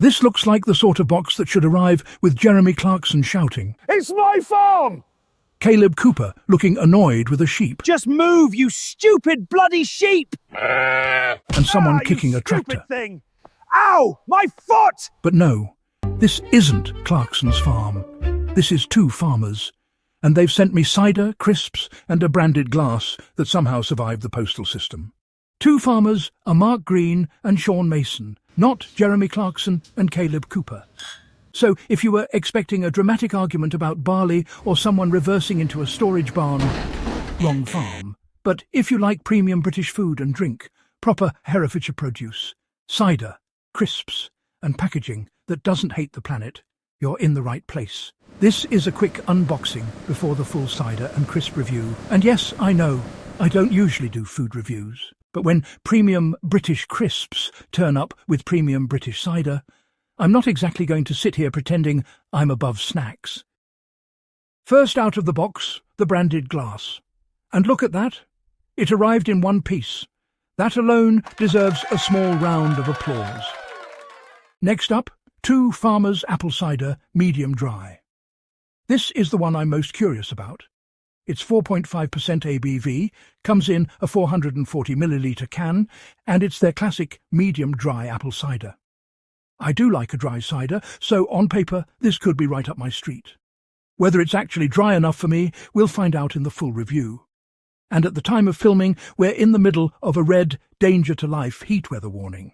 This looks like the sort of box that should arrive with Jeremy Clarkson shouting, It's my farm! Kaleb Cooper looking annoyed with a sheep, Just move, you stupid bloody sheep! and someone kicking you a tractor. stupid thing! Ow! My foot! But no, this isn't Clarkson's farm. This is two farmers, and they've sent me cider, crisps, and a branded glass that somehow survived the postal system. Two farmers are Mark Green and Sean Mason, not Jeremy Clarkson and Kaleb Cooper. So if you were expecting a dramatic argument about barley or someone reversing into a storage barn, wrong farm. But if you like premium British food and drink, proper Herefordshire produce, cider, crisps, and packaging that doesn't hate the planet, you're in the right place. This is a quick unboxing before the full cider and crisp review. And yes, I know, I don't usually do food reviews. But when premium British crisps turn up with premium British cider, I'm not exactly going to sit here pretending I'm above snacks. First out of the box, the branded glass. And look at that. It arrived in one piece. That alone deserves a small round of applause. Next up, Two Farmers Apple Cider Medium Dry. This is the one I'm most curious about. It's 4.5% ABV, comes in a 440ml can, and it's their classic medium dry apple cider. I do like a dry cider, so on paper this could be right up my street. Whether it's actually dry enough for me, we'll find out in the full review. And at the time of filming, we're in the middle of a red danger to life heat weather warning.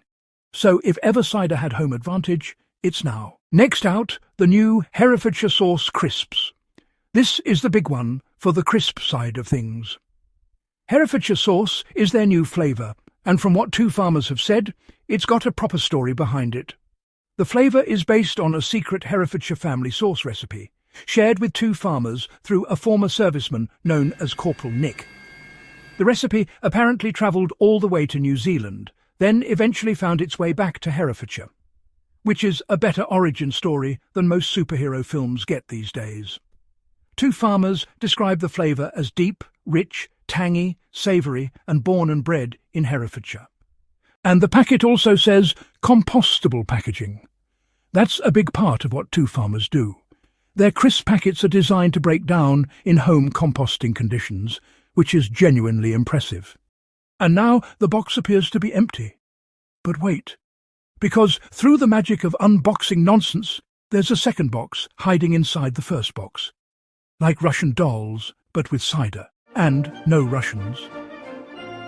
So if ever cider had home advantage, it's now. Next out, the new Herefordshire Sauce Crisps. This is the big one for the crisp side of things. Herefordshire sauce is their new flavour, and from what two farmers have said, it's got a proper story behind it. The flavour is based on a secret Herefordshire family sauce recipe, shared with two farmers through a former serviceman known as Corporal Nick. The recipe apparently travelled all the way to New Zealand, then eventually found its way back to Herefordshire, which is a better origin story than most superhero films get these days. Two farmers describe the flavour as deep, rich, tangy, savoury and born and bred in Herefordshire. And the packet also says compostable packaging. That's a big part of what two farmers do. Their crisp packets are designed to break down in home composting conditions, which is genuinely impressive. And now the box appears to be empty. But wait, because through the magic of unboxing nonsense, there's a second box hiding inside the first box. Like Russian dolls, but with cider, and no Russians.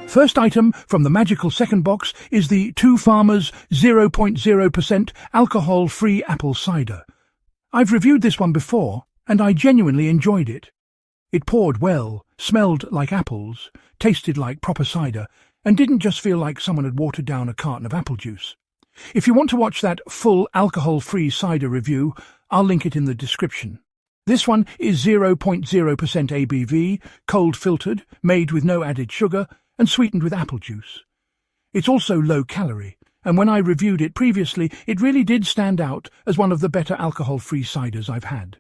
First item from the magical second box is the Two Farmers 0.0% Alcohol Free Apple Cider. I've reviewed this one before, and I genuinely enjoyed it. It poured well, smelled like apples, tasted like proper cider, and didn't just feel like someone had watered down a carton of apple juice. If you want to watch that full alcohol-free cider review, I'll link it in the description. This one is 0.0% ABV, cold-filtered, made with no added sugar, and sweetened with apple juice. It's also low-calorie, and when I reviewed it previously, it really did stand out as one of the better alcohol-free ciders I've had.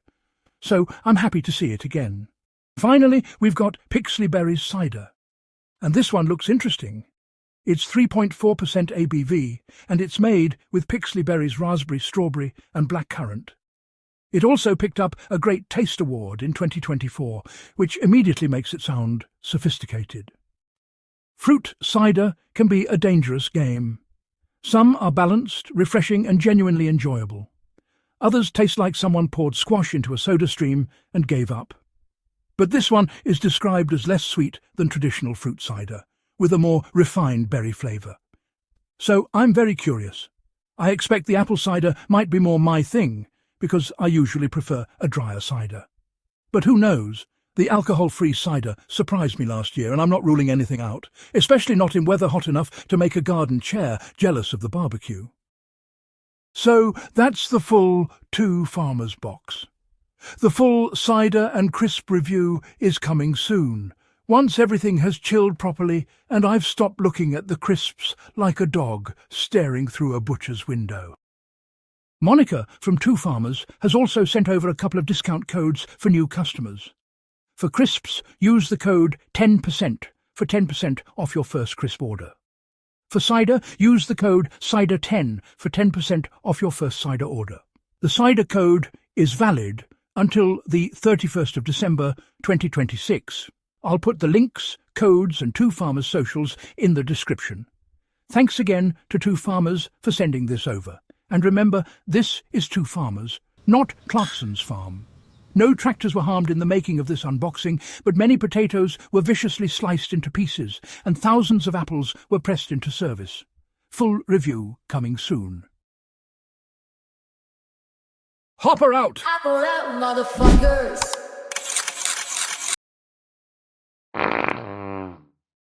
So I'm happy to see it again. Finally, we've got Pixley Berries Cider. And this one looks interesting. It's 3.4% ABV, and it's made with Pixley Berries raspberry, strawberry, and blackcurrant. It also picked up a Great Taste Award in 2024, which immediately makes it sound sophisticated. Fruit cider can be a dangerous game. Some are balanced, refreshing, and genuinely enjoyable. Others taste like someone poured squash into a soda stream and gave up. But this one is described as less sweet than traditional fruit cider, with a more refined berry flavour. So I'm very curious. I expect the apple cider might be more my thing, because I usually prefer a drier cider. But who knows? The alcohol-free cider surprised me last year, and I'm not ruling anything out, especially not in weather hot enough to make a garden chair jealous of the barbecue. So that's the full Two Farmers box. The full cider and crisp review is coming soon, once everything has chilled properly and I've stopped looking at the crisps like a dog staring through a butcher's window. Monica from Two Farmers has also sent over a couple of discount codes for new customers. For crisps, use the code 10% for 10% off your first crisp order. For cider, use the code CIDER10 for 10% off your first cider order. The cider code is valid until the 31st of December 2026. I'll put the links, codes and Two Farmers socials in the description. Thanks again to Two Farmers for sending this over. And remember, this is Two Farmers, not Clarkson's farm. No tractors were harmed in the making of this unboxing, but many potatoes were viciously sliced into pieces, and thousands of apples were pressed into service. Full review coming soon. Hopper out! Apple out, motherfuckers!